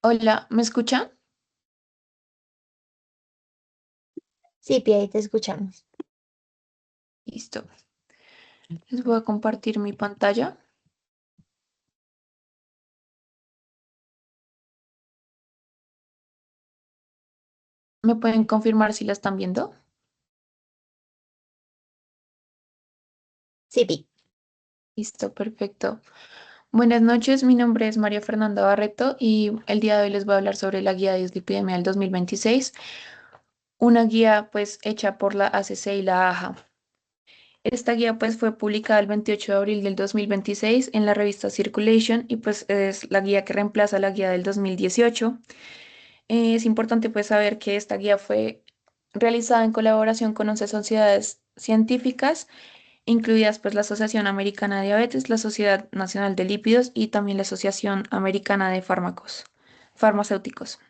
Hola, ¿me escuchan? Sí, Pi, ahí te escuchamos. Listo. Les voy a compartir mi pantalla. ¿Me pueden confirmar si la están viendo? Sí, Pi. Listo, perfecto. Buenas noches, mi nombre es María Fernanda Barreto y el día de hoy les voy a hablar sobre la guía de dislipidemia del 2026, una guía pues hecha por la ACC y la AJA. Esta guía pues fue publicada el 28 de abril del 2026 en la revista Circulation y pues es la guía que reemplaza la guía del 2018. Es importante pues saber que esta guía fue realizada en colaboración con 11 sociedades científicas, incluidas pues la Asociación Americana de Diabetes, la Sociedad Nacional de Lípidos y también la Asociación Americana de Farmacéuticos.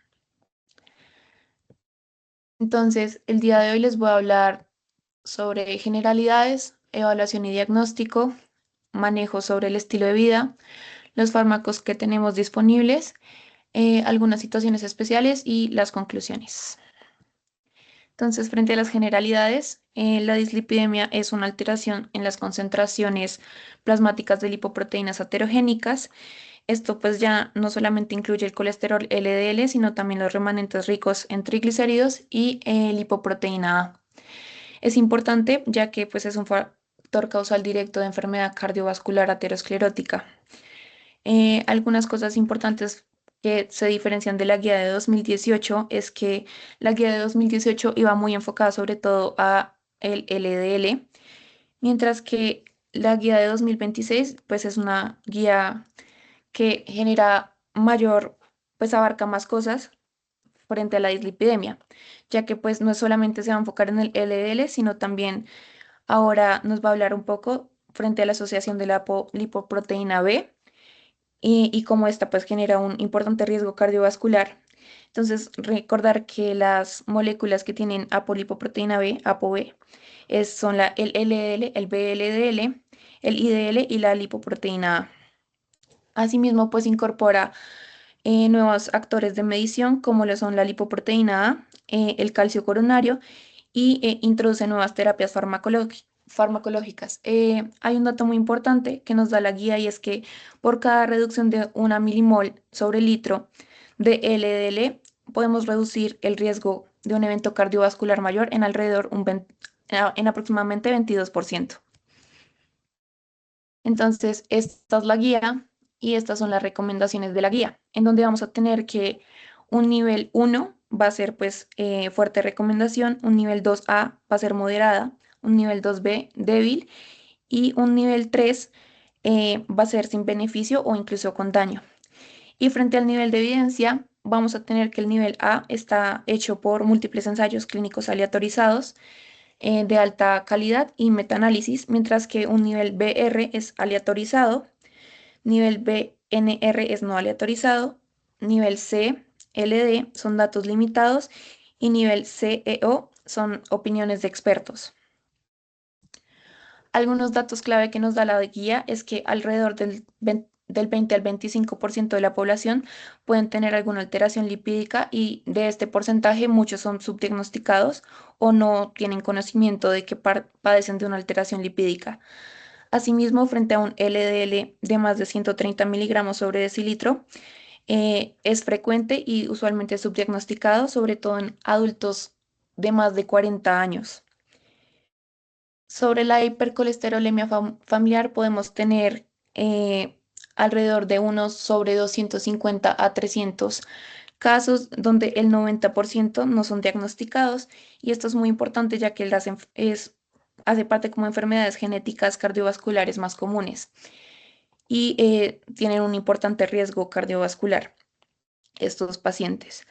Entonces, el día de hoy les voy a hablar sobre generalidades, evaluación y diagnóstico, manejo sobre el estilo de vida, los fármacos que tenemos disponibles, algunas situaciones especiales y las conclusiones. Entonces, frente a las generalidades, la dislipidemia es una alteración en las concentraciones plasmáticas de lipoproteínas aterogénicas. Esto pues ya no solamente incluye el colesterol LDL, sino también los remanentes ricos en triglicéridos y lipoproteína A. Es importante ya que pues es un factor causal directo de enfermedad cardiovascular aterosclerótica. Algunas cosas importantes que se diferencian de la guía de 2018 es que la guía de 2018 iba muy enfocada sobre todo a el LDL, mientras que la guía de 2026 pues es una guía que genera mayor, pues abarca más cosas frente a la dislipidemia, ya que pues no solamente se va a enfocar en el LDL, sino también ahora nos va a hablar un poco frente a la asociación de la lipoproteína B y cómo esta pues genera un importante riesgo cardiovascular. Entonces, recordar que las moléculas que tienen apolipoproteína B, ApoB, son el LDL, el VLDL, el IDL y la lipoproteína A. Asimismo, pues incorpora nuevos actores de medición como lo son la lipoproteína A, el calcio coronario y introduce nuevas terapias farmacológicas. Hay un dato muy importante que nos da la guía y es que por cada reducción de una milimol sobre litro de LDL podemos reducir el riesgo de un evento cardiovascular mayor en alrededor en aproximadamente 22%. Entonces, esta es la guía y estas son las recomendaciones de la guía, en donde vamos a tener que un nivel 1 va a ser pues fuerte recomendación, un nivel 2A va a ser moderada, un nivel 2B débil y un nivel 3 va a ser sin beneficio o incluso con daño. Y frente al nivel de evidencia, vamos a tener que el nivel A está hecho por múltiples ensayos clínicos aleatorizados de alta calidad y metaanálisis, mientras que un nivel BR es aleatorizado, nivel BNR es no aleatorizado, nivel C, LD son datos limitados y nivel CEO son opiniones de expertos. Algunos datos clave que nos da la guía es que alrededor del 20 al 25% de la población pueden tener alguna alteración lipídica y de este porcentaje muchos son subdiagnosticados o no tienen conocimiento de que padecen de una alteración lipídica. Asimismo, frente a un LDL de más de 130 miligramos sobre decilitro, es frecuente y usualmente subdiagnosticado, sobre todo en adultos de más de 40 años. Sobre la hipercolesterolemia familiar podemos tener alrededor de unos sobre 250 a 300 casos donde el 90% no son diagnosticados y esto es muy importante ya que hace parte como enfermedades genéticas cardiovasculares más comunes y tienen un importante riesgo cardiovascular estos pacientes.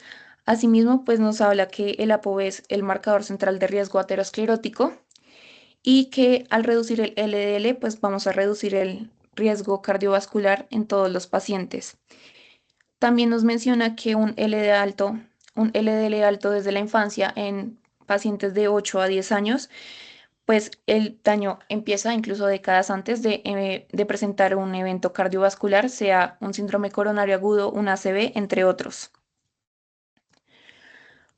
Asimismo, pues nos habla que el ApoB es el marcador central de riesgo aterosclerótico y que al reducir el LDL, pues vamos a reducir el riesgo cardiovascular en todos los pacientes. También nos menciona que un LDL alto desde la infancia en pacientes de 8 a 10 años, pues el daño empieza incluso décadas antes de presentar un evento cardiovascular, sea un síndrome coronario agudo, un ACV, entre otros.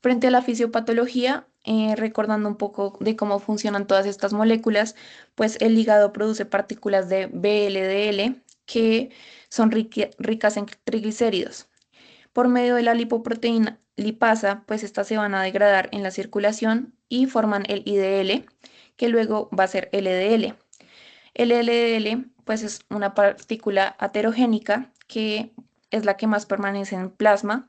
Frente a la fisiopatología, recordando un poco de cómo funcionan todas estas moléculas, pues el hígado produce partículas de VLDL que son ricas en triglicéridos. Por medio de la lipoproteína lipasa, pues estas se van a degradar en la circulación y forman el IDL, que luego va a ser LDL. El LDL, pues es una partícula aterogénica que es la que más permanece en plasma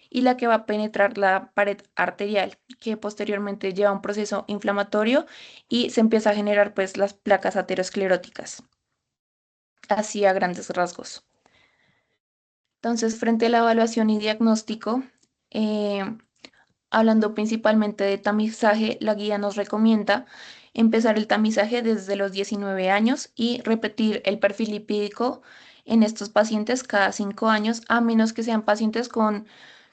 y la que va a penetrar la pared arterial, que posteriormente lleva un proceso inflamatorio y se empieza a generar pues las placas ateroscleróticas, así a grandes rasgos. Entonces, frente a la evaluación y diagnóstico, eh, hablando principalmente de tamizaje, la guía nos recomienda empezar el tamizaje desde los 19 años y repetir el perfil lipídico en estos pacientes cada 5 años, a menos que sean pacientes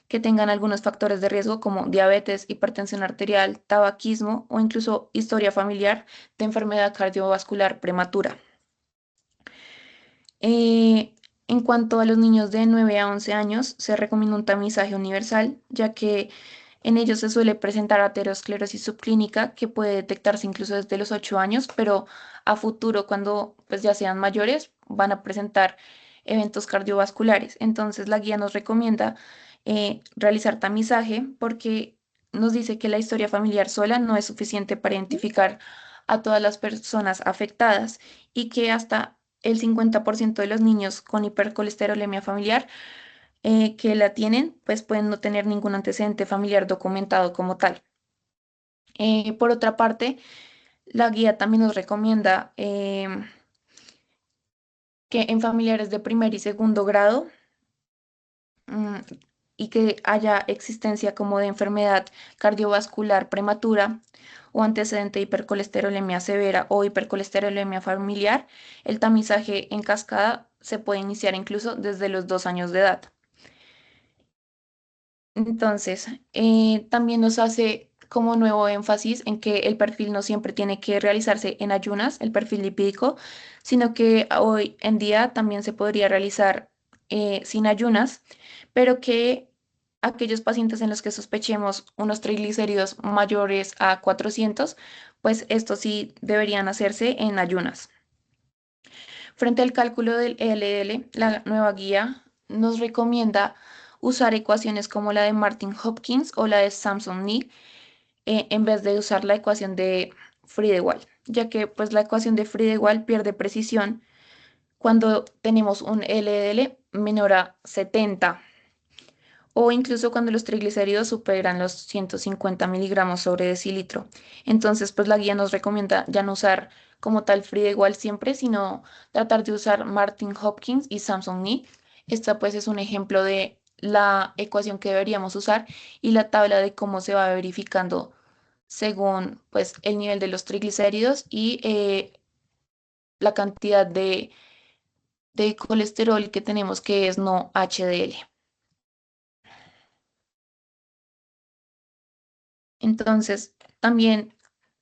que tengan algunos factores de riesgo como diabetes, hipertensión arterial, tabaquismo o incluso historia familiar de enfermedad cardiovascular prematura. Eh, en cuanto a los niños de 9 a 11 años, se recomienda un tamizaje universal, ya que en ellos se suele presentar aterosclerosis subclínica que puede detectarse incluso desde los 8 años, pero a futuro, cuando pues ya sean mayores, van a presentar eventos cardiovasculares. Entonces, la guía nos recomienda realizar tamizaje porque nos dice que la historia familiar sola no es suficiente para identificar a todas las personas afectadas y que hasta el 50% de los niños con hipercolesterolemia familiar que la tienen, pues pueden no tener ningún antecedente familiar documentado como tal. Por otra parte, la guía también nos recomienda que en familiares de primer y segundo grado mm, y que haya existencia como de enfermedad cardiovascular prematura o antecedente de hipercolesterolemia severa o hipercolesterolemia familiar, el tamizaje en cascada se puede iniciar incluso desde los 2 años de edad. Entonces, también nos hace como nuevo énfasis en que el perfil no siempre tiene que realizarse en ayunas, el perfil lipídico, sino que hoy en día también se podría realizar sin ayunas, pero que aquellos pacientes en los que sospechemos unos triglicéridos mayores a 400, pues estos sí deberían hacerse en ayunas. Frente al cálculo del LDL, la nueva guía nos recomienda usar ecuaciones como la de Martin Hopkins o la de Samson-Lee en vez de usar la ecuación de Friedewald, ya que pues la ecuación de Friedewald pierde precisión cuando tenemos un LDL menor a 70 o incluso cuando los triglicéridos superan los 150 miligramos sobre decilitro. Entonces, pues la guía nos recomienda ya no usar como tal Frida igual siempre, sino tratar de usar Martin Hopkins y Samson Lee. Esta pues es un ejemplo de la ecuación que deberíamos usar y la tabla de cómo se va verificando según pues el nivel de los triglicéridos y la cantidad de colesterol que tenemos que es no HDL. Entonces, también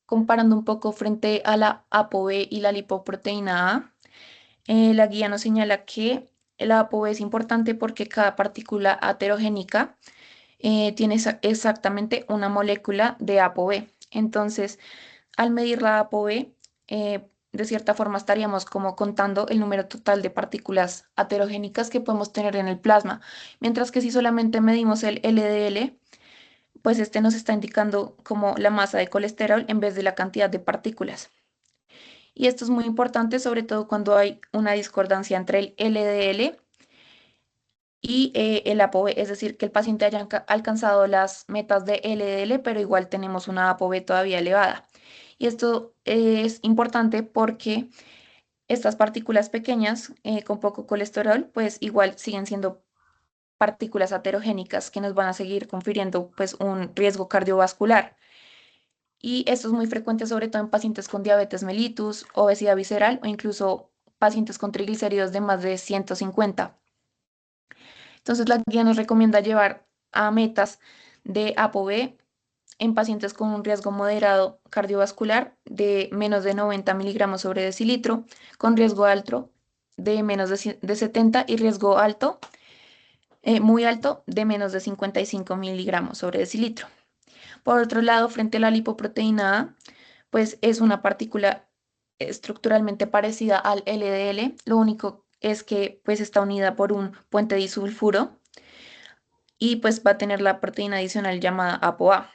comparando un poco frente a la ApoB y la lipoproteína A, la guía nos señala que la ApoB es importante porque cada partícula aterogénica tiene exactamente una molécula de ApoB. Entonces, al medir la ApoB, de cierta forma estaríamos como contando el número total de partículas aterogénicas que podemos tener en el plasma, mientras que si solamente medimos el LDL, pues este nos está indicando como la masa de colesterol en vez de la cantidad de partículas. Y esto es muy importante, sobre todo cuando hay una discordancia entre el LDL y el ApoB, es decir, que el paciente haya alcanzado las metas de LDL, pero igual tenemos una ApoB todavía elevada. Y esto es importante porque estas partículas pequeñas con poco colesterol, pues igual siguen siendo partículas aterogénicas que nos van a seguir confiriendo pues un riesgo cardiovascular. Y esto es muy frecuente sobre todo en pacientes con diabetes mellitus, obesidad visceral o incluso pacientes con triglicéridos de más de 150. Entonces la guía nos recomienda llevar a metas de ApoB en pacientes con un riesgo moderado cardiovascular de menos de 90 miligramos sobre decilitro, con riesgo alto de menos de 70 y riesgo alto, muy alto, de menos de 55 miligramos sobre decilitro. Por otro lado, frente a la lipoproteína A, pues es una partícula estructuralmente parecida al LDL, lo único es que pues está unida por un puente disulfuro y pues va a tener la proteína adicional llamada ApoA.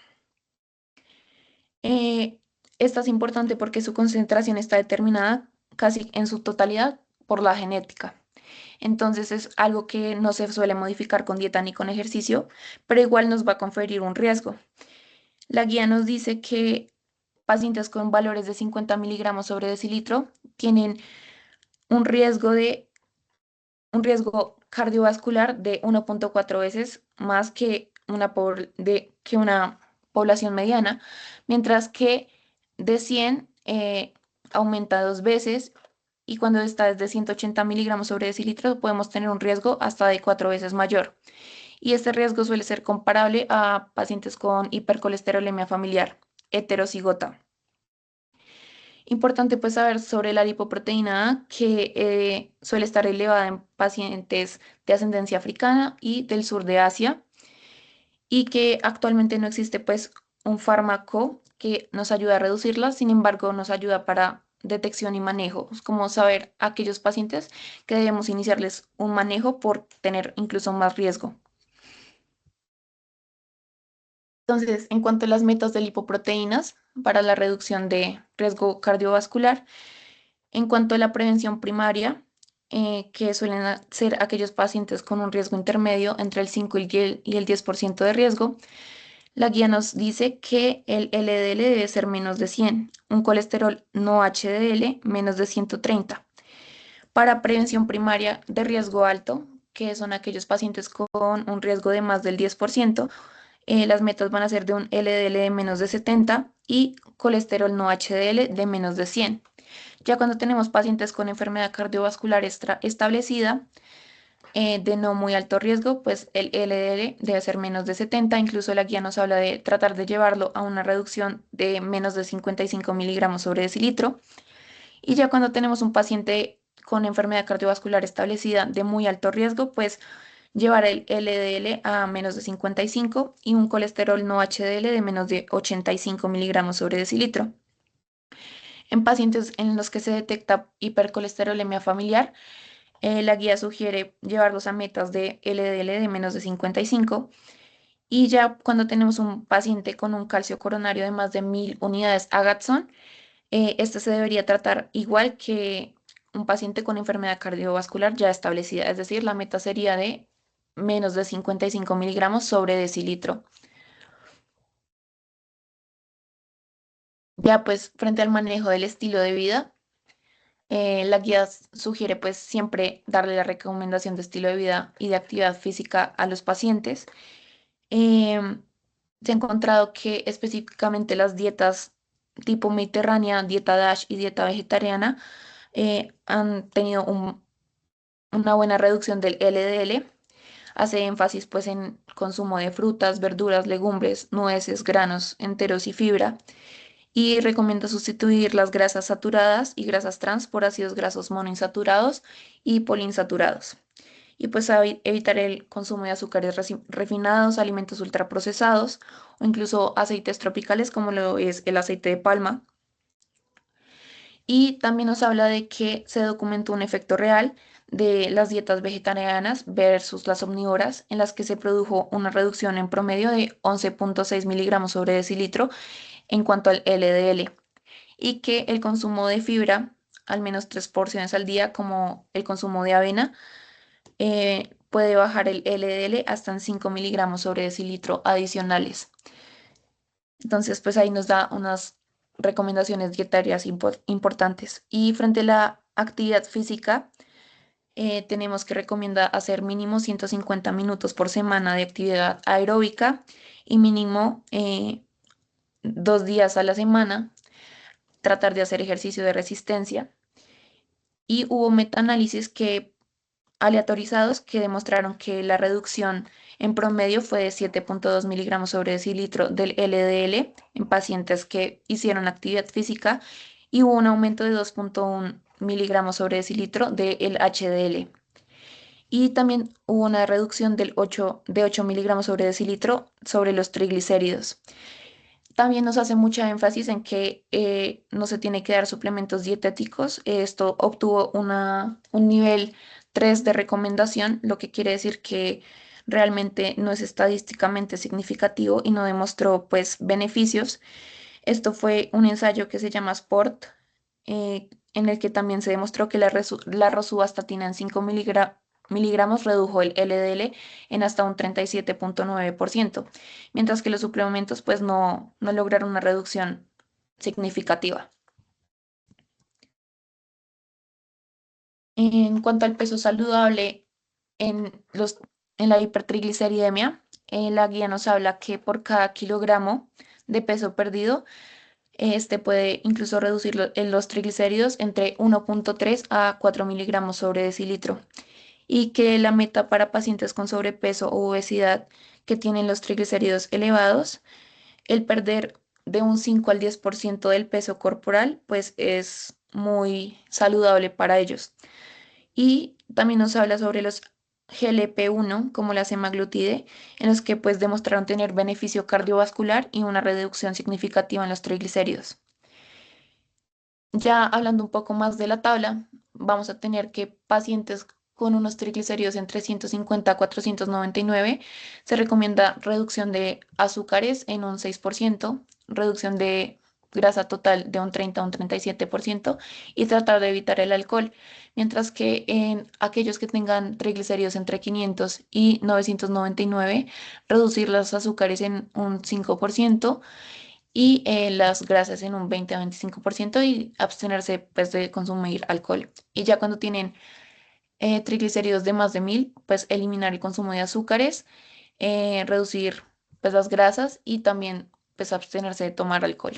Eh, Esta es importante porque su concentración está determinada casi en su totalidad por la genética. Entonces es algo que no se suele modificar con dieta ni con ejercicio, pero igual nos va a conferir un riesgo. La guía nos dice que pacientes con valores de 50 miligramos sobre decilitro tienen un riesgo un riesgo cardiovascular de 1,4 veces más que que una población mediana, mientras que de 100 aumenta 2 veces y cuando está desde 180 miligramos sobre decilitro podemos tener un riesgo hasta de 4 veces mayor. Y este riesgo suele ser comparable a pacientes con hipercolesterolemia familiar, heterocigota. Importante pues saber sobre la lipoproteína A, que suele estar elevada en pacientes de ascendencia africana y del sur de Asia y que actualmente no existe pues un fármaco que nos ayude a reducirla, sin embargo nos ayuda para detección y manejo, es como saber a aquellos pacientes que debemos iniciarles un manejo por tener incluso más riesgo. Entonces, en cuanto a las metas de lipoproteínas para la reducción de riesgo cardiovascular, en cuanto a la prevención primaria, que suelen ser aquellos pacientes con un riesgo intermedio entre el 5 y el 10% de riesgo, la guía nos dice que el LDL debe ser menos de 100, un colesterol no HDL menos de 130. Para prevención primaria de riesgo alto, que son aquellos pacientes con un riesgo de más del 10%, las metas van a ser de un LDL de menos de 70 y colesterol no HDL de menos de 100. Ya cuando tenemos pacientes con enfermedad cardiovascular establecida, de no muy alto riesgo, pues el LDL debe ser menos de 70. Incluso la guía nos habla de tratar de llevarlo a una reducción de menos de 55 miligramos sobre decilitro. Y ya cuando tenemos un paciente con enfermedad cardiovascular establecida de muy alto riesgo, pues llevar el LDL a menos de 55 y un colesterol no HDL de menos de 85 miligramos sobre decilitro. En pacientes en los que se detecta hipercolesterolemia familiar, la guía sugiere llevarlos a metas de LDL de menos de 55 y ya cuando tenemos un paciente con un calcio coronario de más de 1000 unidades Agatson, este se debería tratar igual que un paciente con enfermedad cardiovascular ya establecida, es decir, la meta sería de menos de 55 miligramos sobre decilitro. Ya pues frente al manejo del estilo de vida, la guía sugiere pues siempre darle la recomendación de estilo de vida y de actividad física a los pacientes. Em, Se ha encontrado que específicamente las dietas tipo mediterránea, dieta DASH y dieta vegetariana han tenido una buena reducción del LDL. Hace énfasis pues en consumo de frutas, verduras, legumbres, nueces, granos enteros y fibra y recomienda sustituir las grasas saturadas y grasas trans por ácidos grasos monoinsaturados y poliinsaturados. Y pues evitar el consumo de azúcares refinados, alimentos ultraprocesados o incluso aceites tropicales como lo es el aceite de palma. Y también nos habla de que se documentó un efecto real de las dietas vegetarianas versus las omnívoras, en las que se produjo una reducción en promedio de 11,6 miligramos sobre decilitro en cuanto al LDL y que el consumo de fibra, al menos 3 porciones al día, como el consumo de avena, puede bajar el LDL hasta en 5 miligramos sobre decilitro adicionales. Entonces, pues ahí nos da unas recomendaciones dietarias importantes. Y frente a la actividad física, tenemos que recomienda hacer mínimo 150 minutos por semana de actividad aeróbica y mínimo 2 días a la semana tratar de hacer ejercicio de resistencia. Y hubo metaanálisis que aleatorizados que demostraron que la reducción en promedio fue de 7,2 miligramos sobre decilitro del LDL en pacientes que hicieron actividad física y hubo un aumento de 2,1 miligramos sobre decilitro del HDL. Y también hubo una reducción de 8 miligramos sobre decilitro sobre los triglicéridos. También nos hace mucha énfasis en que no se tiene que dar suplementos dietéticos. Esto obtuvo un nivel 3 de recomendación, lo que quiere decir que realmente no es estadísticamente significativo y no demostró pues beneficios. Esto fue un ensayo que se llama SPORT, en el que también se demostró que la rosuvastatina en 5 miligramos redujo el LDL en hasta un 37,9%, mientras que los suplementos pues no lograron una reducción significativa. En cuanto al peso saludable en la hipertrigliceridemia, la guía nos habla que por cada kilogramo de peso perdido, este puede incluso reducir los triglicéridos entre 1,3 a 4 miligramos sobre decilitro, y que la meta para pacientes con sobrepeso o obesidad que tienen los triglicéridos elevados, el perder de un 5 al 10% del peso corporal, pues es muy saludable para ellos. Y también nos habla sobre los GLP-1, como la semaglutide, en los que pues demostraron tener beneficio cardiovascular y una reducción significativa en los triglicéridos. Ya hablando un poco más de la tabla, vamos a tener que pacientes con unos triglicéridos entre 150 a 499 se recomienda reducción de azúcares en un 6%, reducción de grasa total de un 30 a un 37% y tratar de evitar el alcohol, mientras que en aquellos que tengan triglicéridos entre 500 y 999, reducir los azúcares en un 5% y las grasas en un 20 a 25% y abstenerse pues de consumir alcohol. Y ya cuando tienen triglicéridos de más de 1000, pues eliminar el consumo de azúcares, reducir pues las grasas y también pues abstenerse de tomar alcohol.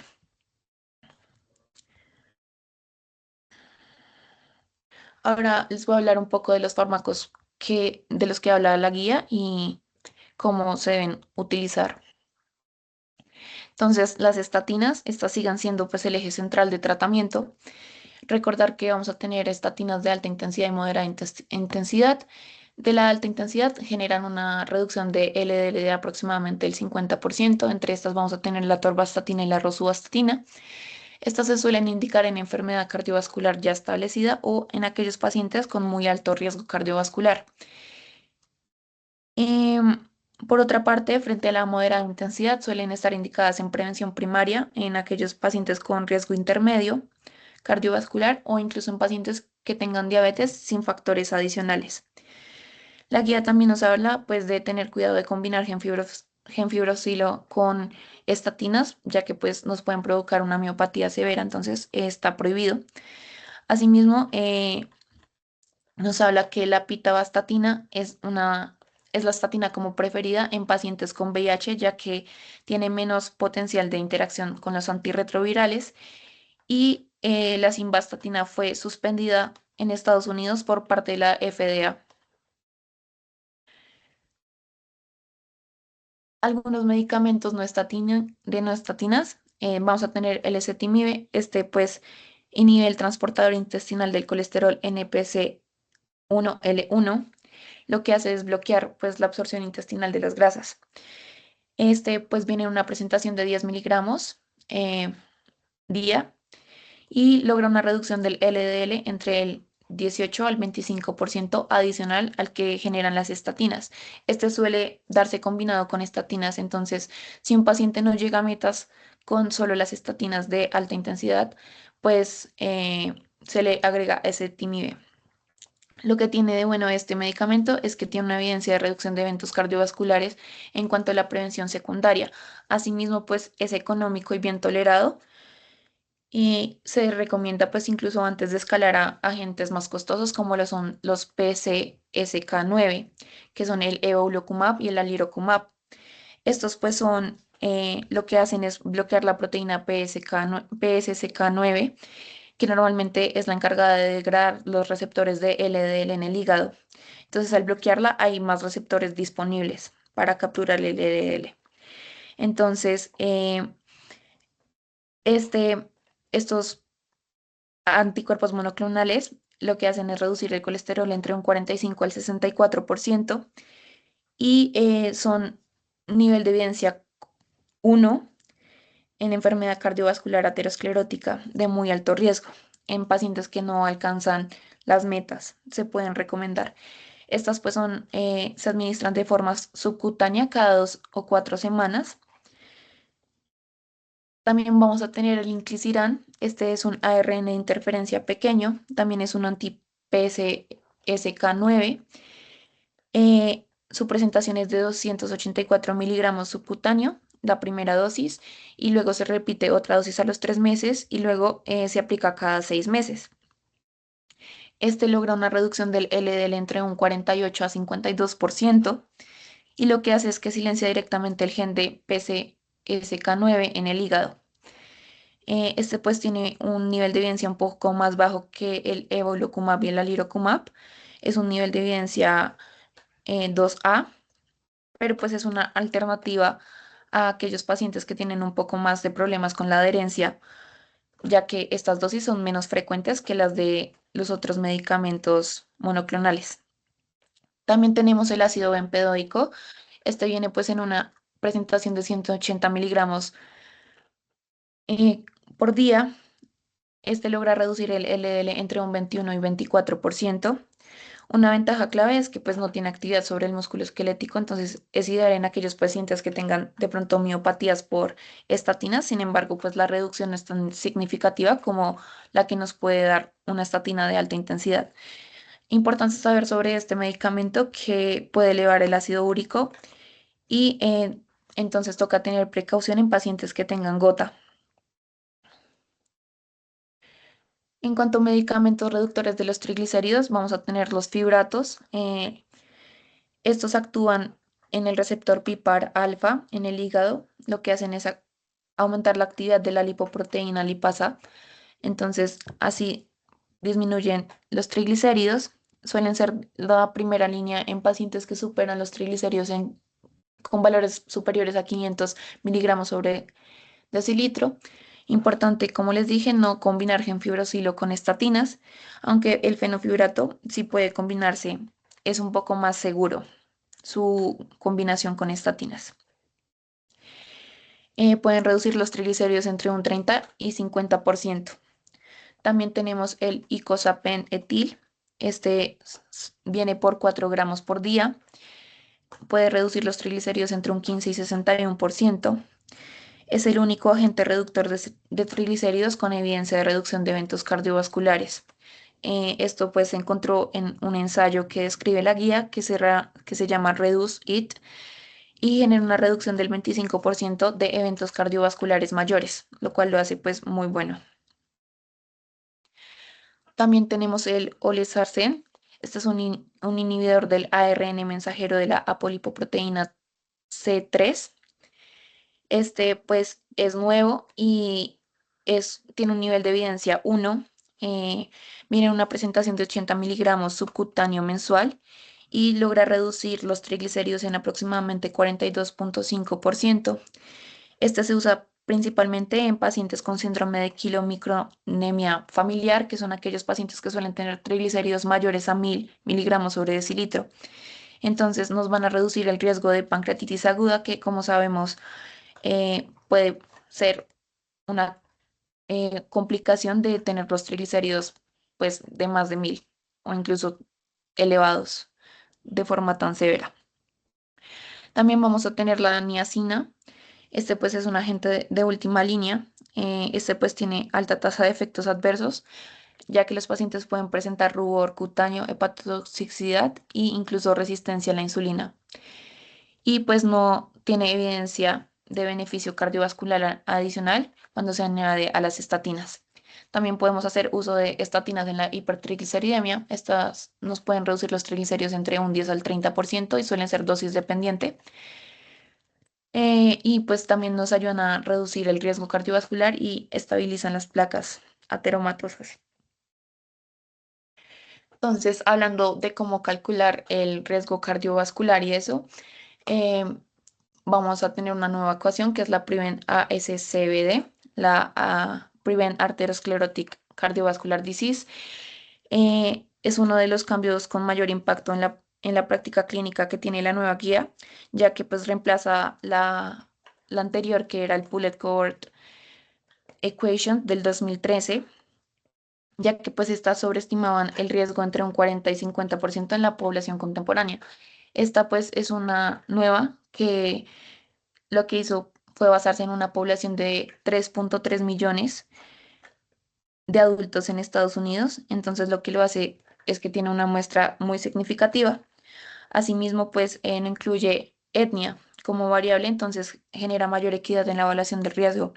Ahora les voy a hablar un poco de los fármacos de los que habla la guía y cómo se deben utilizar. Entonces, las estatinas, estas sigan siendo pues el eje central de tratamiento. Recordar que vamos a tener estatinas de alta intensidad y moderada intensidad. De la alta intensidad generan una reducción de LDL de aproximadamente el 50%. Entre estas vamos a tener la torvastatina y la rosuvastatina. Estas se suelen indicar en enfermedad cardiovascular ya establecida o en aquellos pacientes con muy alto riesgo cardiovascular. Em, por otra parte, frente a la moderada intensidad, suelen estar indicadas en prevención primaria en aquellos pacientes con riesgo intermedio cardiovascular o incluso en pacientes que tengan diabetes sin factores adicionales. La guía también nos habla pues de tener cuidado de combinar genfibrosilo con estatinas, ya que pues nos pueden provocar una miopatía severa, entonces está prohibido. Asimismo, nos habla que la pitavastatina es la estatina como preferida en pacientes con VIH, ya que tiene menos potencial de interacción con los antirretrovirales, y la simvastatina fue suspendida en Estados Unidos por parte de la FDA. Algunos medicamentos no estatinas, vamos a tener el ezetimibe, este pues inhibe el transportador intestinal del colesterol NPC1L1, lo que hace es bloquear pues la absorción intestinal de las grasas. Este pues viene en una presentación de 10 miligramos día y logra una reducción del LDL entre el 18 al 25% adicional al que generan las estatinas. Este suele darse combinado con estatinas, entonces si un paciente no llega a metas con solo las estatinas de alta intensidad, pues se le agrega ese timib. Lo que tiene de bueno este medicamento es que tiene una evidencia de reducción de eventos cardiovasculares en cuanto a la prevención secundaria. Asimismo, pues es económico y bien tolerado y se recomienda pues incluso antes de escalar a agentes más costosos como lo son los PCSK9, que son el evolocumab y el alirocumab. Estos pues son, lo que hacen es bloquear la proteína PSCK9, que normalmente es la encargada de degradar los receptores de LDL en el hígado. Entonces, al bloquearla hay más receptores disponibles para capturar el LDL. Entonces, este, estos anticuerpos monoclonales lo que hacen es reducir el colesterol entre un 45 al 64% y son nivel de evidencia 1 en enfermedad cardiovascular aterosclerótica de muy alto riesgo. En pacientes que no alcanzan las metas, se pueden recomendar. Estas pues se administran de forma subcutánea cada 2 o 4 semanas. También vamos a tener el inclisiran. Este es un ARN de interferencia pequeño. También es un anti-PCSK9. Su presentación es de 284 miligramos subcutáneo, la primera dosis, y luego se repite otra dosis a los 3 meses y luego se aplica cada 6 meses. Este logra una reducción del LDL entre un 48 a 52% y lo que hace es que silencia directamente el gen de PCSK9 en el hígado. Este pues tiene un nivel de evidencia un poco más bajo que el evolocumab y el alirocumab. Es un nivel de evidencia 2A, pero pues es una alternativa a aquellos pacientes que tienen un poco más de problemas con la adherencia, ya que estas dosis son menos frecuentes que las de los otros medicamentos monoclonales. También tenemos el ácido bempedoico. Este viene pues en una presentación de 180 miligramos eh, por día. Este logra reducir el LDL entre un 21 y 24%. Una ventaja clave es que pues no tiene actividad sobre el músculo esquelético, entonces es ideal en aquellos pacientes que tengan de pronto miopatías por estatinas. Sin embargo, pues la reducción no es tan significativa como la que nos puede dar una estatina de alta intensidad. Importante saber sobre este medicamento que puede elevar el ácido úrico y entonces toca tener precaución en pacientes que tengan gota. En cuanto a medicamentos reductores de los triglicéridos, vamos a tener los fibratos. Estos actúan en el receptor PIPAR alfa en el hígado. Lo que hacen es aumentar la actividad de la lipoproteína lipasa. Entonces, así disminuyen los triglicéridos. Suelen ser la primera línea en pacientes que superan los triglicéridos con valores superiores a 500 miligramos sobre decilitro. Importante, como les dije, no combinar genfibrosilo con estatinas, aunque el fenofibrato sí puede combinarse, es un poco más seguro su combinación con estatinas. Pueden reducir los triglicéridos entre un 30 y 50%. También tenemos el icosapen etil. Este viene por 4 gramos por día. Puede reducir los triglicéridos entre un 15 y 61%. Es el único agente reductor de triglicéridos con evidencia de reducción de eventos cardiovasculares. Esto pues se encontró en un ensayo que describe la guía que se llama Reduce It y genera una reducción del 25% de eventos cardiovasculares mayores, lo cual lo hace pues muy bueno. También tenemos el olezarsen. Este es un inhibidor del ARN mensajero de la apolipoproteína C3. Este pues es nuevo y tiene un nivel de evidencia 1. Viene en una presentación de 80 miligramos subcutáneo mensual y logra reducir los triglicéridos en aproximadamente 42,5%. Este se usa principalmente en pacientes con síndrome de quilomicronemia familiar, que son aquellos pacientes que suelen tener triglicéridos mayores a 1000 miligramos sobre decilitro. Entonces nos van a reducir el riesgo de pancreatitis aguda, que como sabemos puede ser una complicación de tener los triglicéridos pues de más de 1000 o incluso elevados de forma tan severa. También vamos a tener la niacina. Este pues es un agente de última línea. Este pues tiene alta tasa de efectos adversos, ya que los pacientes pueden presentar rubor cutáneo, hepatotoxicidad e incluso resistencia a la insulina. Y pues no tiene evidencia de beneficio cardiovascular adicional cuando se añade a las estatinas. También podemos hacer uso de estatinas en la hipertrigliceridemia. Estas nos pueden reducir los triglicéridos entre un 10 al 30% y suelen ser dosis dependiente. Y pues también nos ayudan a reducir el riesgo cardiovascular y estabilizan las placas ateromatosas. Entonces, hablando de cómo calcular el riesgo cardiovascular y eso, em, vamos a tener una nueva ecuación que es la Prevent ASCVD, la Prevent Atherosclerotic Cardiovascular Disease. Es uno de los cambios con mayor impacto en la práctica clínica que tiene la nueva guía, ya que pues reemplaza la anterior que era el Pulled Cohort Equation del 2013, ya que pues estas sobreestimaban el riesgo entre un 40 y 50% en la población contemporánea. Esta pues es una nueva que lo que hizo fue basarse en una población de 3.3 millones de adultos en Estados Unidos, entonces lo que lo hace es que tiene una muestra muy significativa. Asimismo, pues no incluye etnia como variable, entonces genera mayor equidad en la evaluación del riesgo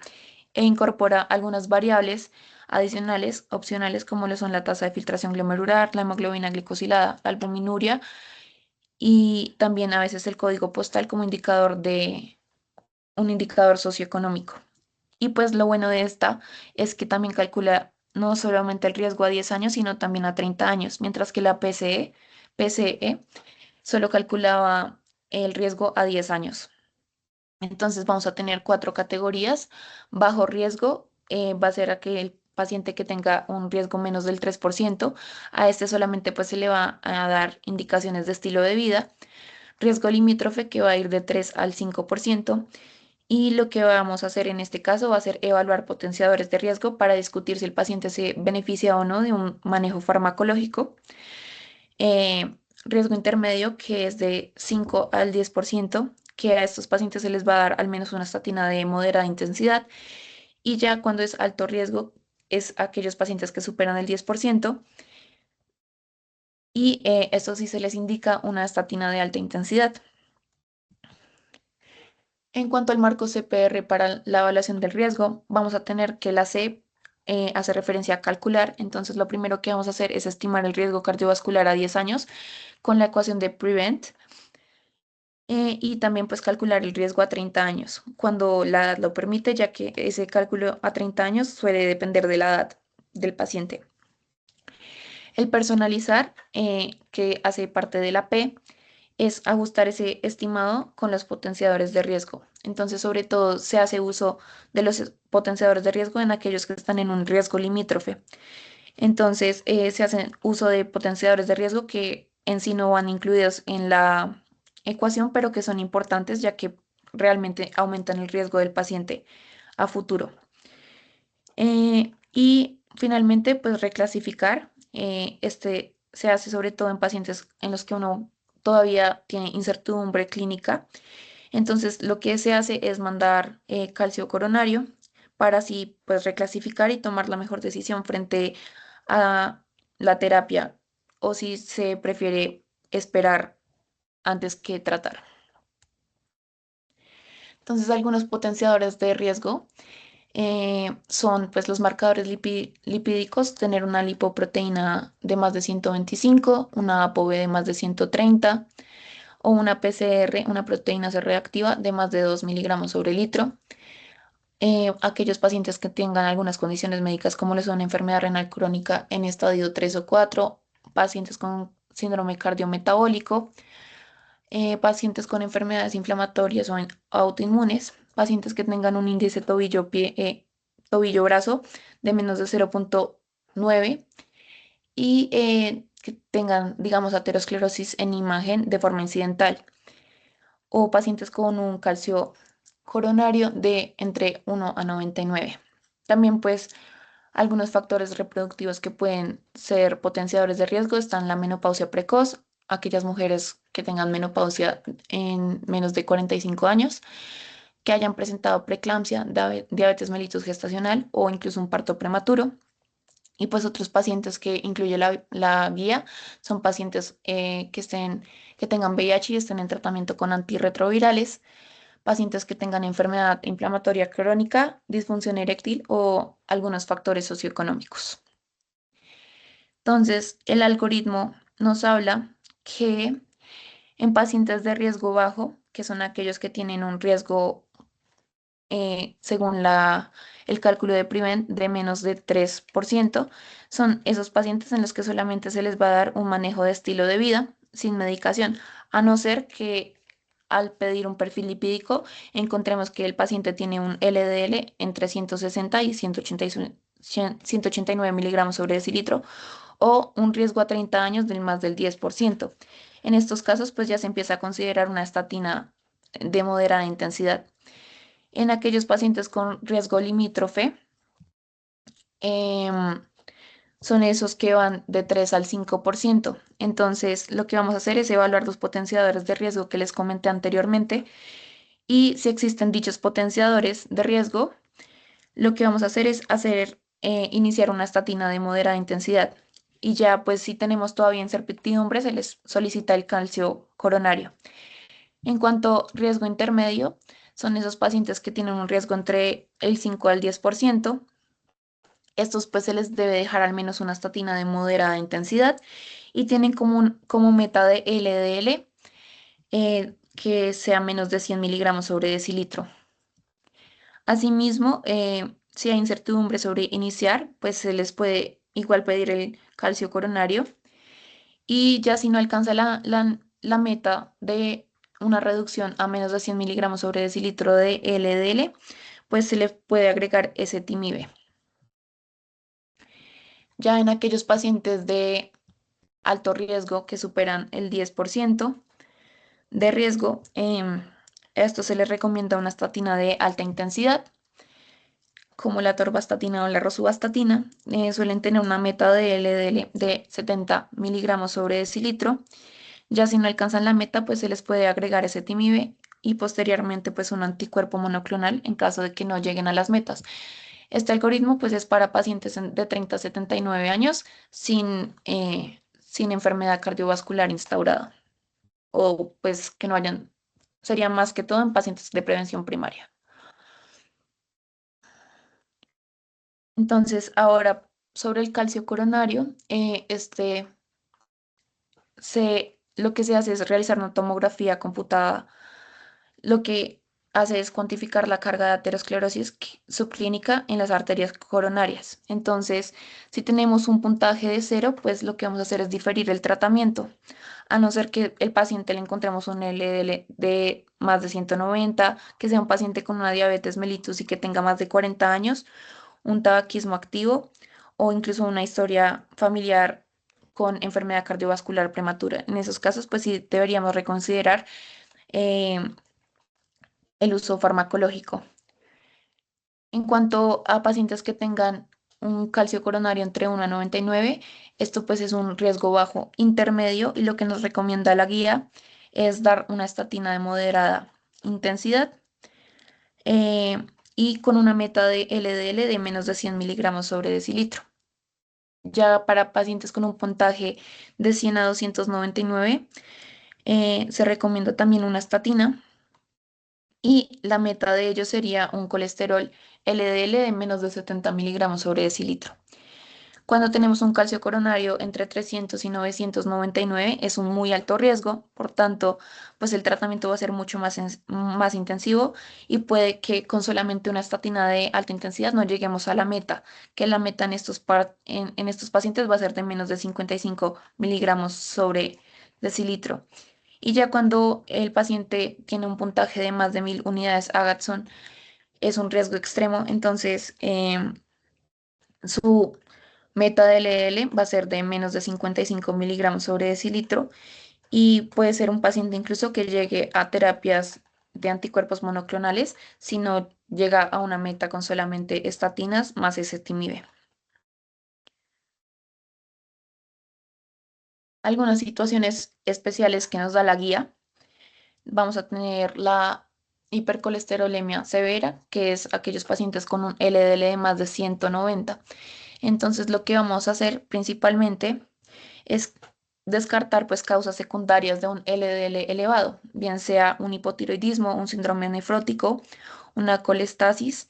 e incorpora algunas variables adicionales, opcionales, como lo son la tasa de filtración glomerular, la hemoglobina glicosilada, la albuminuria y también a veces el código postal como indicador de un indicador socioeconómico. Y pues lo bueno de esta es que también calcula no solamente el riesgo a 10 años, sino también a 30 años, mientras que la PCE solo calculaba el riesgo a 10 años. Entonces vamos a tener cuatro categorías. Bajo riesgo va a ser aquel paciente que tenga un riesgo menos del 3%. A este solamente pues se le va a dar indicaciones de estilo de vida. Riesgo limítrofe que va a ir de 3 al 5%. Y lo que vamos a hacer en este caso va a ser evaluar potenciadores de riesgo para discutir si el paciente se beneficia o no de un manejo farmacológico. Riesgo intermedio, que es de 5 al 10%, que a estos pacientes se les va a dar al menos una estatina de moderada intensidad. Y ya cuando es alto riesgo, es aquellos pacientes que superan el 10%. Y esto sí se les indica una estatina de alta intensidad. En cuanto al marco CPR para la evaluación del riesgo, vamos a tener que la C hace referencia a calcular. Entonces, lo primero que vamos a hacer es estimar el riesgo cardiovascular a 10 años con la ecuación de PREVENT. Y también pues calcular el riesgo a 30 años, cuando la edad lo permite, ya que ese cálculo a 30 años suele depender de la edad del paciente. El personalizar, que hace parte de la P, es ajustar ese estimado con los potenciadores de riesgo. Entonces, sobre todo, se hace uso de los potenciadores de riesgo en aquellos que están en un riesgo limítrofe. Entonces, se hace uso de potenciadores de riesgo que en sí no van incluidos en la ecuación, pero que son importantes ya que realmente aumentan el riesgo del paciente a futuro. Y finalmente, pues reclasificar. Este se hace sobre todo en pacientes en los que uno todavía tiene incertidumbre clínica. Entonces, lo que se hace es mandar calcio coronario para así pues reclasificar y tomar la mejor decisión frente a la terapia o si se prefiere esperar antes que tratar. Entonces, algunos potenciadores de riesgo son pues los marcadores lipídicos, tener una lipoproteína de más de 125, una ApoB de más de 130 o una PCR, una proteína C reactiva de más de 2 miligramos sobre litro. Aquellos pacientes que tengan algunas condiciones médicas como lo son enfermedad renal crónica en estadio 3 o 4, pacientes con síndrome cardiometabólico, pacientes con enfermedades inflamatorias o autoinmunes, pacientes que tengan un índice tobillo-brazo de menos de 0,9 y que tengan, digamos, aterosclerosis en imagen de forma incidental o pacientes con un calcio coronario de entre 1 a 99. También pues algunos factores reproductivos que pueden ser potenciadores de riesgo están la menopausia precoz, aquellas mujeres que tengan menopausia en menos de 45 años, que hayan presentado preeclampsia, diabetes mellitus gestacional o incluso un parto prematuro. Y pues otros pacientes que incluye la guía son pacientes que tengan VIH y estén en tratamiento con antirretrovirales, pacientes que tengan enfermedad inflamatoria crónica, disfunción eréctil o algunos factores socioeconómicos. Entonces, el algoritmo nos habla que en pacientes de riesgo bajo, que son aquellos que tienen un riesgo, según el cálculo de Prevent, de menos de 3%, son esos pacientes en los que solamente se les va a dar un manejo de estilo de vida sin medicación, a no ser que al pedir un perfil lipídico encontremos que el paciente tiene un LDL entre 160 y 189 miligramos sobre decilitro o un riesgo a 30 años del más del 10%. En estos casos, pues ya se empieza a considerar una estatina de moderada intensidad. En aquellos pacientes con riesgo limítrofe, em, son esos que van de 3 al 5%. Entonces, lo que vamos a hacer es evaluar los potenciadores de riesgo que les comenté anteriormente y si existen dichos potenciadores de riesgo, lo que vamos a hacer es iniciar una estatina de moderada intensidad. Y ya, pues si tenemos todavía incertidumbre, se les solicita el calcio coronario. En cuanto a riesgo intermedio, son esos pacientes que tienen un riesgo entre el 5 al 10%. Estos pues se les debe dejar al menos una estatina de moderada intensidad y tienen como meta de LDL que sea menos de 100 miligramos sobre decilitro. Asimismo, si hay incertidumbre sobre iniciar, pues se les puede igual pedir el calcio coronario y ya si no alcanza la meta de una reducción a menos de 100 miligramos sobre decilitro de LDL, pues se le puede agregar ezetimibe. Ya en aquellos pacientes de alto riesgo que superan el 10% de riesgo, a esto se les recomienda una estatina de alta intensidad, como la torvastatina o la rosuvastatina. Suelen tener una meta de LDL de 70 miligramos sobre decilitro. Ya si no alcanzan la meta, pues se les puede agregar ezetimibe y posteriormente pues un anticuerpo monoclonal en caso de que no lleguen a las metas. Este algoritmo pues es para pacientes de 30 a 79 años sin enfermedad cardiovascular instaurada o pues que no hayan, sería más que todo en pacientes de prevención primaria. Entonces, ahora sobre el calcio coronario, lo que se hace es realizar una tomografía computada. Lo que hace es cuantificar la carga de aterosclerosis subclínica en las arterias coronarias. Entonces, si tenemos un puntaje de 0, pues lo que vamos a hacer es diferir el tratamiento, a no ser que el paciente le encontremos un LDL de más de 190, que sea un paciente con una diabetes mellitus y que tenga más de 40 años, un tabaquismo activo o incluso una historia familiar con enfermedad cardiovascular prematura. En esos casos, pues sí deberíamos reconsiderar eh, el uso farmacológico. En cuanto a pacientes que tengan un calcio coronario entre 1 a 99, esto pues es un riesgo bajo intermedio y lo que nos recomienda la guía es dar una estatina de moderada intensidad eh, y con una meta de LDL de menos de 100 miligramos sobre decilitro. Ya para pacientes con un puntaje de 100 a 299, se recomienda también una estatina y la meta de ello sería un colesterol LDL de menos de 70 miligramos sobre decilitro. Cuando tenemos un calcio coronario entre 300 y 999 es un muy alto riesgo, por tanto, pues el tratamiento va a ser mucho más intensivo y puede que con solamente una estatina de alta intensidad no lleguemos a la meta, que la meta en estos pacientes va a ser de menos de 55 miligramos sobre decilitro. Y ya cuando el paciente tiene un puntaje de más de 1000 unidades Agatson, es un riesgo extremo, entonces su meta de LDL va a ser de menos de 55 miligramos sobre decilitro y puede ser un paciente incluso que llegue a terapias de anticuerpos monoclonales si no llega a una meta con solamente estatinas más ezetimibe. Algunas situaciones especiales que nos da la guía, vamos a tener la hipercolesterolemia severa, que es aquellos pacientes con un LDL de más de 190. Entonces, lo que vamos a hacer principalmente es descartar pues causas secundarias de un LDL elevado, bien sea un hipotiroidismo, un síndrome nefrótico, una colestasis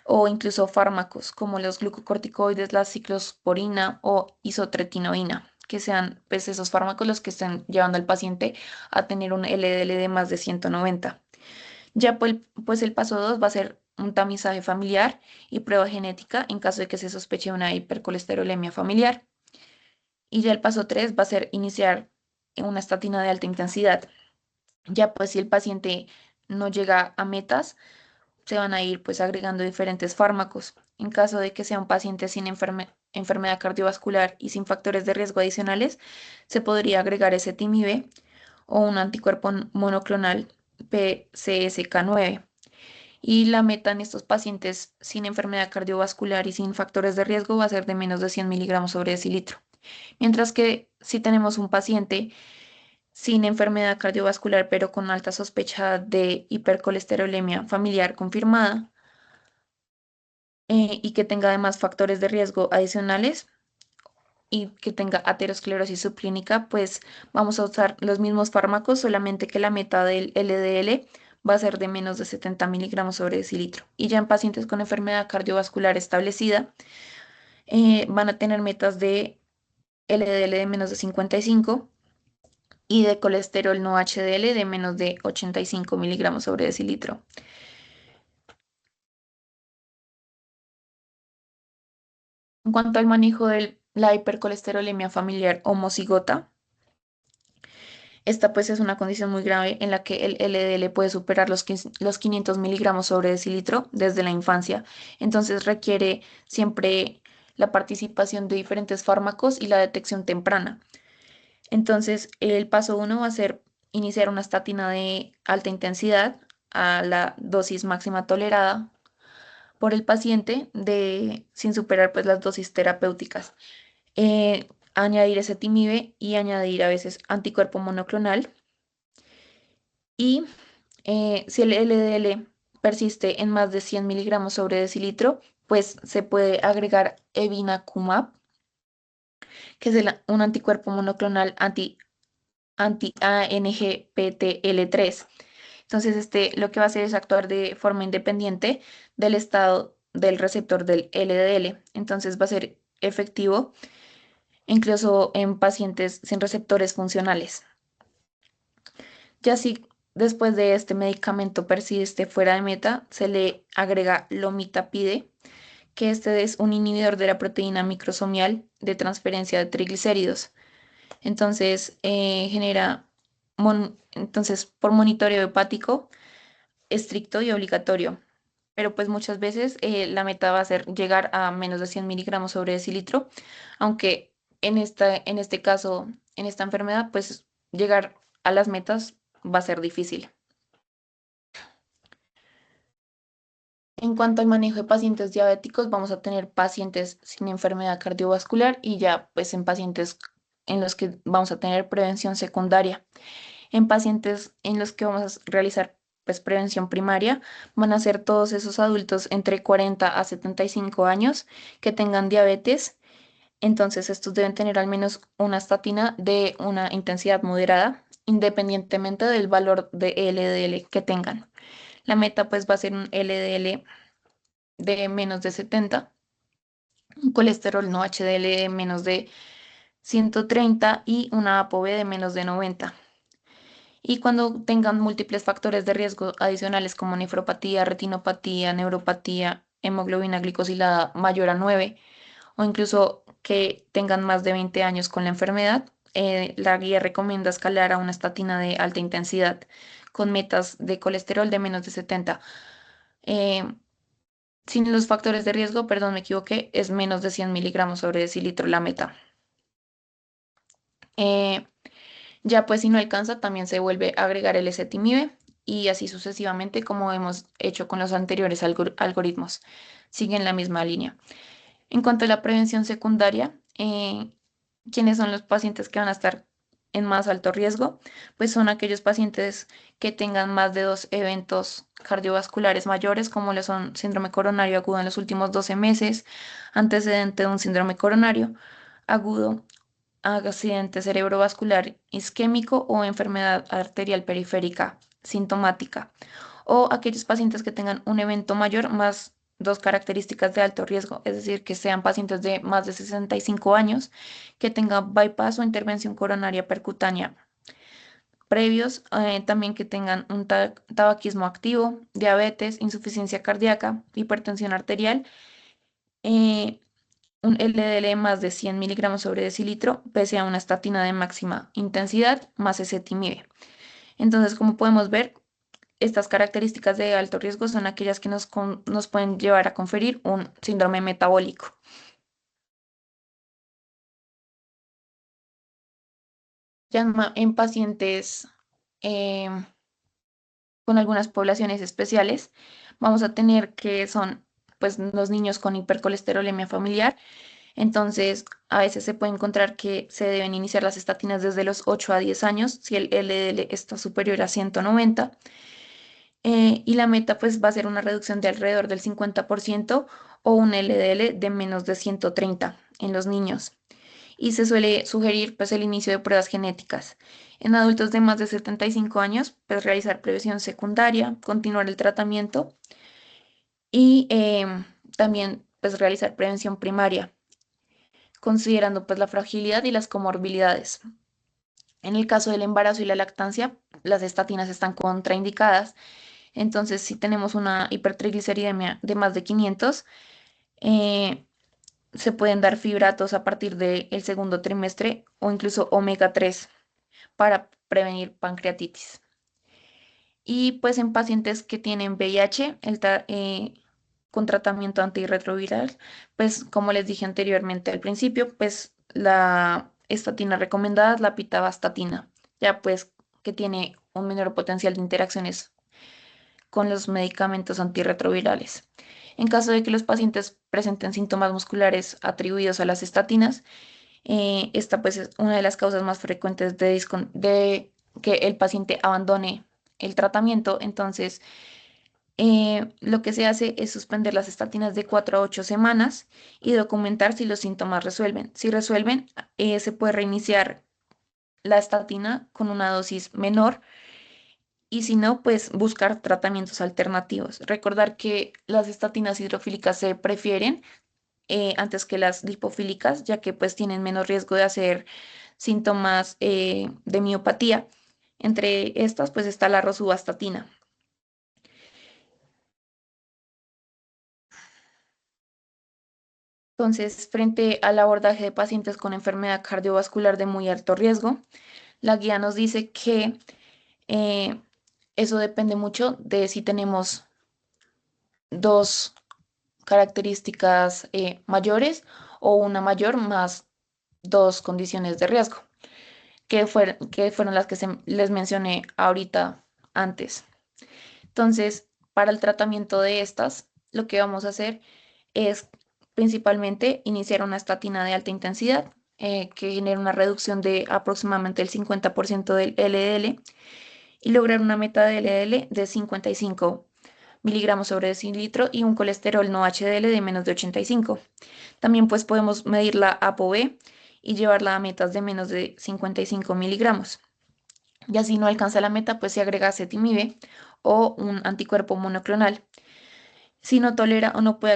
o incluso fármacos como los glucocorticoides, la ciclosporina o isotretinoína, que sean pues esos fármacos los que estén llevando al paciente a tener un LDL de más de 190. Ya pues el paso 2 va a ser un tamizaje familiar y prueba genética en caso de que se sospeche una hipercolesterolemia familiar. Y ya el paso 3 va a ser iniciar una estatina de alta intensidad. Ya pues si el paciente no llega a metas, se van a ir pues agregando diferentes fármacos. En caso de que sea un paciente sin enfermedad cardiovascular y sin factores de riesgo adicionales, se podría agregar ezetimibe o un anticuerpo monoclonal PCSK9. Y la meta en estos pacientes sin enfermedad cardiovascular y sin factores de riesgo va a ser de menos de 100 miligramos sobre decilitro. Mientras que si tenemos un paciente sin enfermedad cardiovascular, pero con alta sospecha de hipercolesterolemia familiar confirmada, y que tenga además factores de riesgo adicionales y que tenga aterosclerosis subclínica, pues vamos a usar los mismos fármacos, solamente que la meta del LDL va a ser de menos de 70 miligramos sobre decilitro. Y ya en pacientes con enfermedad cardiovascular establecida, van a tener metas de LDL de menos de 55 y de colesterol no HDL de menos de 85 miligramos sobre decilitro. En cuanto al manejo de la hipercolesterolemia familiar homocigota, esta pues es una condición muy grave en la que el LDL puede superar los 500 miligramos sobre decilitro desde la infancia. Entonces requiere siempre la participación de diferentes fármacos y la detección temprana. Entonces el paso uno va a ser iniciar una estatina de alta intensidad a la dosis máxima tolerada por el paciente sin superar pues las dosis terapéuticas. Añadir ezetimibe y añadir a veces anticuerpo monoclonal. Y si el LDL persiste en más de 100 miligramos sobre decilitro, pues se puede agregar evinacumab, que es un anticuerpo monoclonal anti-ANGPTL3. Entonces, este lo que va a hacer es actuar de forma independiente del estado del receptor del LDL. Entonces, va a ser efectivo incluso en pacientes sin receptores funcionales. Ya si después de este medicamento persiste fuera de meta, se le agrega lomiprazide, que este es un inhibidor de la proteína microsomial de transferencia de triglicéridos. Entonces, entonces, por monitoreo hepático estricto y obligatorio. Pero pues muchas veces la meta va a ser llegar a menos de 100 miligramos sobre decilitro, aunque en este caso, en esta enfermedad, pues llegar a las metas va a ser difícil. En cuanto al manejo de pacientes diabéticos, vamos a tener pacientes sin enfermedad cardiovascular y ya pues en pacientes en los que vamos a tener prevención secundaria. En pacientes en los que vamos a realizar pues prevención primaria, van a ser todos esos adultos entre 40 a 75 años que tengan diabetes. Entonces estos deben tener al menos una estatina de una intensidad moderada, independientemente del valor de LDL que tengan. La meta pues va a ser un LDL de menos de 70, un colesterol no HDL de menos de 130 y una ApoB de menos de 90. Y cuando tengan múltiples factores de riesgo adicionales como nefropatía, retinopatía, neuropatía, hemoglobina glicosilada mayor a 9 o incluso que tengan más de 20 años con la enfermedad, la guía recomienda escalar a una estatina de alta intensidad con metas de colesterol de menos de 70. Eh, Sin los factores de riesgo, perdón, me equivoqué, es menos de 100 miligramos sobre decilitro la meta. Eh, ya pues si no alcanza, también se vuelve a agregar el ezetimibe y así sucesivamente como hemos hecho con los anteriores algoritmos. Siguen la misma línea. En cuanto a la prevención secundaria, ¿quiénes son los pacientes que van a estar en más alto riesgo? Pues son aquellos pacientes que tengan más de dos eventos cardiovasculares mayores, como lo son síndrome coronario agudo en los últimos 12 meses, antecedente de un síndrome coronario agudo, accidente cerebrovascular isquémico o enfermedad arterial periférica sintomática, o aquellos pacientes que tengan un evento mayor más dos características de alto riesgo, es decir, que sean pacientes de más de 65 años, que tengan bypass o intervención coronaria percutánea previos, también que tengan un tabaquismo activo, diabetes, insuficiencia cardíaca, hipertensión arterial, eh, un LDL más de 100 miligramos sobre decilitro, pese a una estatina de máxima intensidad, más ezetimibe. Entonces, como podemos ver, estas características de alto riesgo son aquellas que nos pueden llevar a conferir un síndrome metabólico. Ya en pacientes em, con algunas poblaciones especiales. Vamos a tener que son pues los niños con hipercolesterolemia familiar. Entonces, a veces se puede encontrar que se deben iniciar las estatinas desde los 8 a 10 años si el LDL está superior a 190. Y la meta pues va a ser una reducción de alrededor del 50% o un LDL de menos de 130 en los niños. Y se suele sugerir pues el inicio de pruebas genéticas. En adultos de más de 75 años, pues realizar prevención secundaria, continuar el tratamiento y también pues realizar prevención primaria, considerando pues la fragilidad y las comorbilidades. En el caso del embarazo y la lactancia, las estatinas están contraindicadas. Entonces, si tenemos una hipertrigliceridemia de más de 500, eh, se pueden dar fibratos a partir del segundo trimestre o incluso omega 3 para prevenir pancreatitis. Y pues en pacientes que tienen VIH, con tratamiento antirretroviral, pues como les dije anteriormente al principio, pues la estatina recomendada es la pitavastatina, ya pues que tiene un menor potencial de interacciones con los medicamentos antirretrovirales. En caso de que los pacientes presenten síntomas musculares atribuidos a las estatinas, esta pues es una de las causas más frecuentes de que el paciente abandone el tratamiento. Entonces, lo que se hace es suspender las estatinas de 4 a 8 semanas y documentar si los síntomas resuelven. Si resuelven, se puede reiniciar la estatina con una dosis menor y si no, pues buscar tratamientos alternativos. Recordar que las estatinas hidrofílicas se prefieren antes que las lipofílicas, ya que pues tienen menos riesgo de hacer síntomas de miopatía. Entre estas, pues está la rosuvastatina. Entonces, frente al abordaje de pacientes con enfermedad cardiovascular de muy alto riesgo, la guía nos dice que eh, eso depende mucho de si tenemos dos características mayores o una mayor más dos condiciones de riesgo, que fueron las que les mencioné ahorita antes. Entonces, para el tratamiento de estas, lo que vamos a hacer es principalmente iniciar una estatina de alta intensidad que genera una reducción de aproximadamente el 50% del LDL y lograr una meta de LDL de 55 miligramos sobre decilitro y un colesterol no HDL de menos de 85. También pues podemos medir la ApoB y llevarla a metas de menos de 55 miligramos. Y así no alcanza la meta, pues se agrega cetimib o un anticuerpo monoclonal. Si no tolera o no puede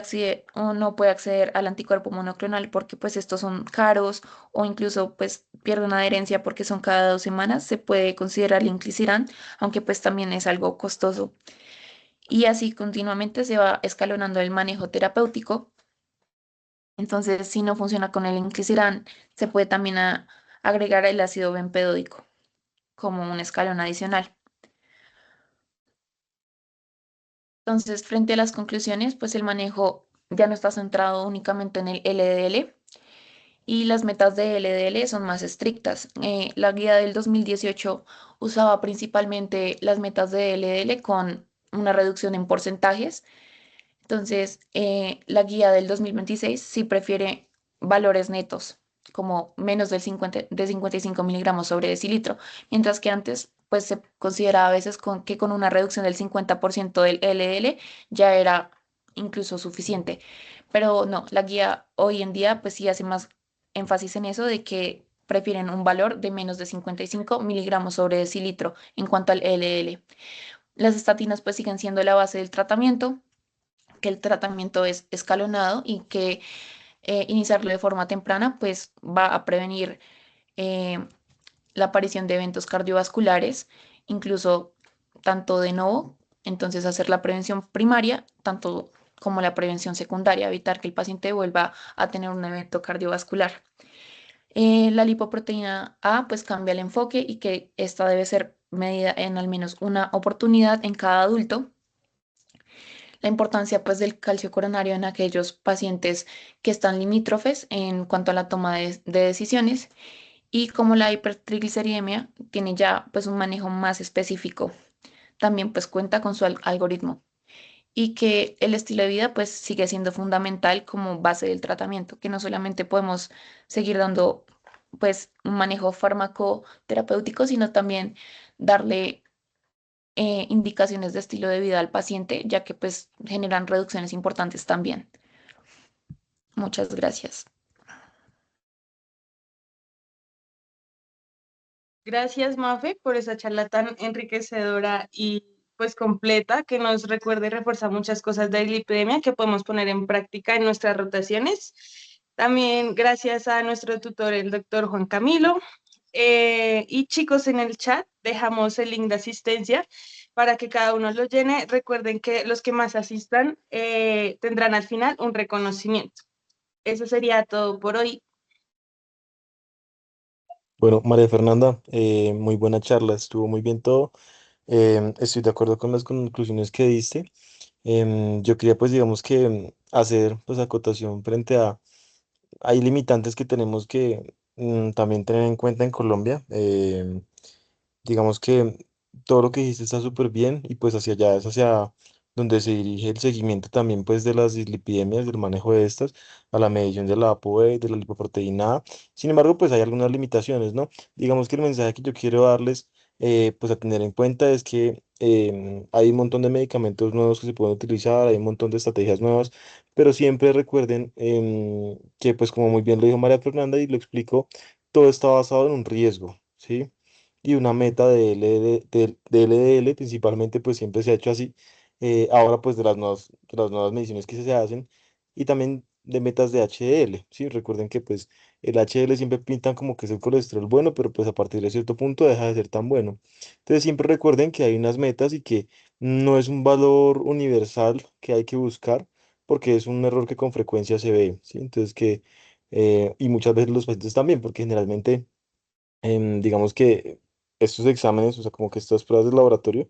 acceder al anticuerpo monoclonal porque pues estos son caros o incluso pues pierden adherencia porque son cada 2 semanas, se puede considerar el inclisiran, aunque pues también es algo costoso. Y así continuamente se va escalonando el manejo terapéutico. Entonces, si no funciona con el inclisiran, se puede también agregar el ácido bempedódico como un escalón adicional. Entonces, frente a las conclusiones, pues el manejo ya no está centrado únicamente en el LDL y las metas de LDL son más estrictas. La guía del 2018 usaba principalmente las metas de LDL con una reducción en porcentajes. Entonces, la guía del 2026 sí prefiere valores netos, como menos de 55 miligramos sobre decilitro, mientras que antes pues se consideraba a veces que con una reducción del 50% del LDL ya era incluso suficiente. Pero no, la guía hoy en día pues sí hace más énfasis en eso de que prefieren un valor de menos de 55 miligramos sobre decilitro en cuanto al LDL. Las estatinas pues siguen siendo la base del tratamiento, que el tratamiento es escalonado y que iniciarlo de forma temprana pues va a prevenir eh, la aparición de eventos cardiovasculares, incluso tanto de nuevo, entonces hacer la prevención primaria, tanto como la prevención secundaria, evitar que el paciente vuelva a tener un evento cardiovascular. La lipoproteína A pues cambia el enfoque y que esta debe ser medida en al menos una oportunidad en cada adulto. La importancia pues del calcio coronario en aquellos pacientes que están limítrofes en cuanto a la toma de decisiones y como la hipertrigliceridemia tiene ya pues un manejo más específico. también pues cuenta con su algoritmo y que el estilo de vida pues sigue siendo fundamental como base del tratamiento, que no solamente podemos seguir dando pues un manejo farmacoterapéutico, sino también darle indicaciones de estilo de vida al paciente, ya que pues generan reducciones importantes también. Muchas gracias. Gracias, Mafe, por esa charla tan enriquecedora y pues completa que nos recuerda y refuerza muchas cosas de la epidemia que podemos poner en práctica en nuestras rotaciones. También gracias a nuestro tutor, el doctor Juan Camilo. Y chicos, en el chat dejamos el link de asistencia para que cada uno lo llene. Recuerden que los que más asistan tendrán al final un reconocimiento. Eso sería todo por hoy. Bueno, María Fernanda, muy buena charla, estuvo muy bien todo. Estoy de acuerdo con las conclusiones que diste. Yo quería pues digamos que hacer pues acotación frente a, hay limitantes que tenemos que también tener en cuenta en Colombia. Digamos que todo lo que dijiste está súper bien y pues hacia allá es hacia donde se dirige el seguimiento también pues de las dislipidemias, del manejo de estas, a la medición de la ApoB, de la lipoproteína A. Sin embargo, pues hay algunas limitaciones, ¿no? Digamos que el mensaje que yo quiero darles pues a tener en cuenta es que hay un montón de medicamentos nuevos que se pueden utilizar, hay un montón de estrategias nuevas, pero siempre recuerden que pues como muy bien lo dijo María Fernanda y lo explicó, todo está basado en un riesgo, ¿sí? Y una meta de LDL, principalmente, pues siempre se ha hecho así. Ahora, pues de las nuevas mediciones que se hacen y también de metas de HDL, ¿sí? Recuerden que pues el HDL siempre pintan como que es el colesterol bueno, pero pues a partir de cierto punto deja de ser tan bueno. Entonces siempre recuerden que hay unas metas y que no es un valor universal que hay que buscar, porque es un error que con frecuencia se ve, ¿sí? Entonces que, y muchas veces los pacientes también, porque generalmente digamos que estos exámenes, o sea, como que estas pruebas de laboratorio,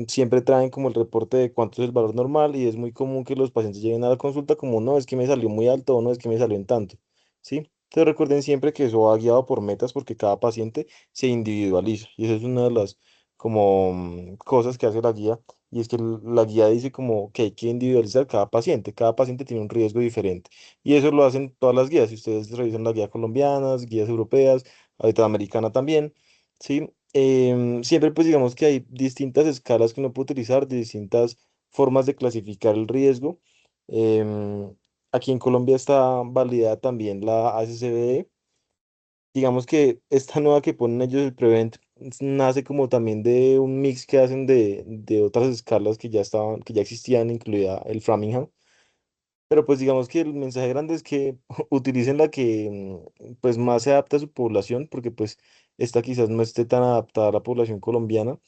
siempre traen como el reporte de cuánto es el valor normal y es muy común que los pacientes lleguen a la consulta como no, es que me salió muy alto o no, es que me salió en tanto, ¿sí? Entonces recuerden siempre que eso va guiado por metas porque cada paciente se individualiza y esa es una de las como cosas que hace la guía y es que la guía dice como que hay que individualizar cada paciente tiene un riesgo diferente y eso lo hacen todas las guías, si ustedes revisan las guías colombianas, guías europeas, ahorita la americana también, ¿sí? Siempre pues digamos que hay distintas escalas que uno puede utilizar, distintas formas de clasificar el riesgo. Em, Aquí en Colombia está validada también la ASCVD. Digamos que esta nueva que ponen ellos, el Prevent, nace como también de un mix que hacen de otras escalas que ya estaban, que ya existían, incluida el Framingham. Pero pues digamos que el mensaje grande es que utilicen la que pues más se adapta a su población, porque pues esta quizás no esté tan adaptada a la población colombiana.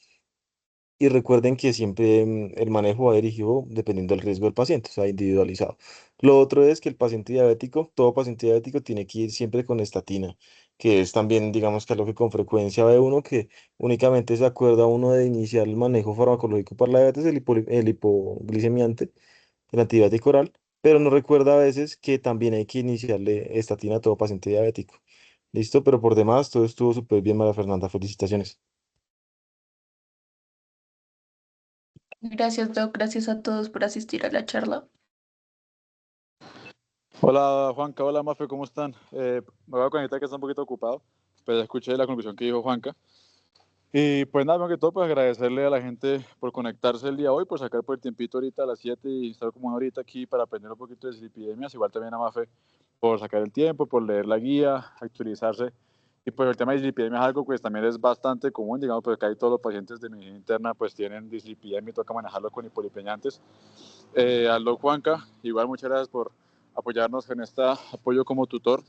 Y recuerden que siempre el manejo va dirigido dependiendo del riesgo del paciente, o sea, individualizado. Lo otro es que el paciente diabético, todo paciente diabético tiene que ir siempre con estatina, que es también, digamos, que algo que con frecuencia ve uno que únicamente se acuerda uno de iniciar el manejo farmacológico para la diabetes, el hipoglicemiante, el antibiótico oral, pero no recuerda a veces que también hay que iniciarle estatina a todo paciente diabético. ¿Listo? Pero por demás, todo estuvo súper bien, María Fernanda. Felicitaciones. Gracias, Doc. Gracias a todos por asistir a la charla. Hola Juanca, hola Mafe, ¿cómo están? Me voy a conectar que está un poquito ocupado, pero ya escuché la conclusión que dijo Juanca. Y pues nada, más que todo, pues agradecerle a la gente por conectarse el día de hoy, por sacar por el tiempito ahorita a las 7 y estar como una horita aquí para aprender un poquito de epidemias. Igual también a Mafe por sacar el tiempo, por leer la guía, actualizarse. Y pues el tema de dislipidemia es algo pues también es bastante común, digamos, porque hay todos los pacientes de medicina interna pues tienen dislipidemia y toca manejarlo con hipolipeñantes. Aldo Juanca, igual muchas gracias por apoyarnos en este apoyo como tutor.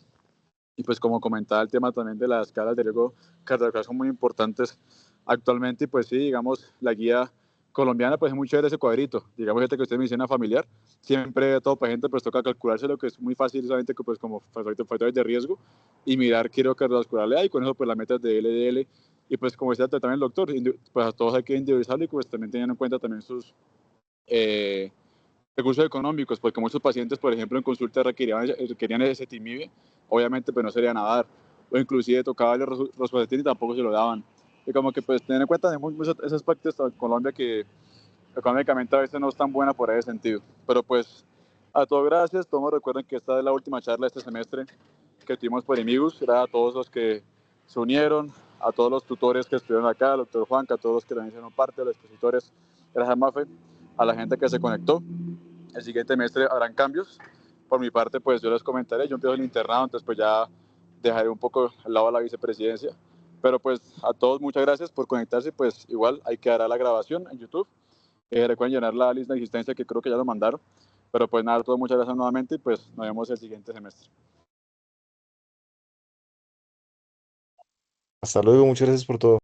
Y pues como comentaba el tema también de las escalas de riesgo cardiovascular son muy importantes actualmente y pues sí, digamos, la guía colombiana pues es muy chévere ese cuadrito. Digamos, gente que usted menciona familiar, siempre todo paciente pues toca calcularse lo que es muy fácil solamente pues como factores de riesgo y mirar qué riesgo cardiovascular le hay, y con eso pues las metas de LDL y pues como decía también el doctor, pues a todos hay que individualizarlo y pues también teniendo en cuenta también sus eh, recursos económicos, porque muchos pacientes, por ejemplo, en consulta requerían ese ezetimibe, obviamente pues no se le iban a dar, o inclusive tocaba el rosposetin y tampoco se lo daban. y como que pues tener en cuenta ese aspecto de Colombia que económicamente a veces no es tan buena por ese sentido. Pero pues a todos gracias, todos recuerden que esta es la última charla de este semestre que tuvimos por Emigus, gracias a todos los que se unieron, a todos los tutores que estuvieron acá, al doctor Juanca, a todos los que también hicieron parte, a los expositores, gracias a Mafe, a la gente que se conectó. El siguiente semestre habrán cambios. Por mi parte, pues yo les comentaré, yo empiezo el internado, entonces pues ya dejaré un poco al lado de la vicepresidencia. Pero pues a todos muchas gracias por conectarse, pues igual ahí quedará la grabación en YouTube. Recuerden llenar la lista de existencia que creo que ya lo mandaron. Pero pues nada, a todos muchas gracias nuevamente y pues nos vemos el siguiente semestre. Hasta luego, muchas gracias por todo.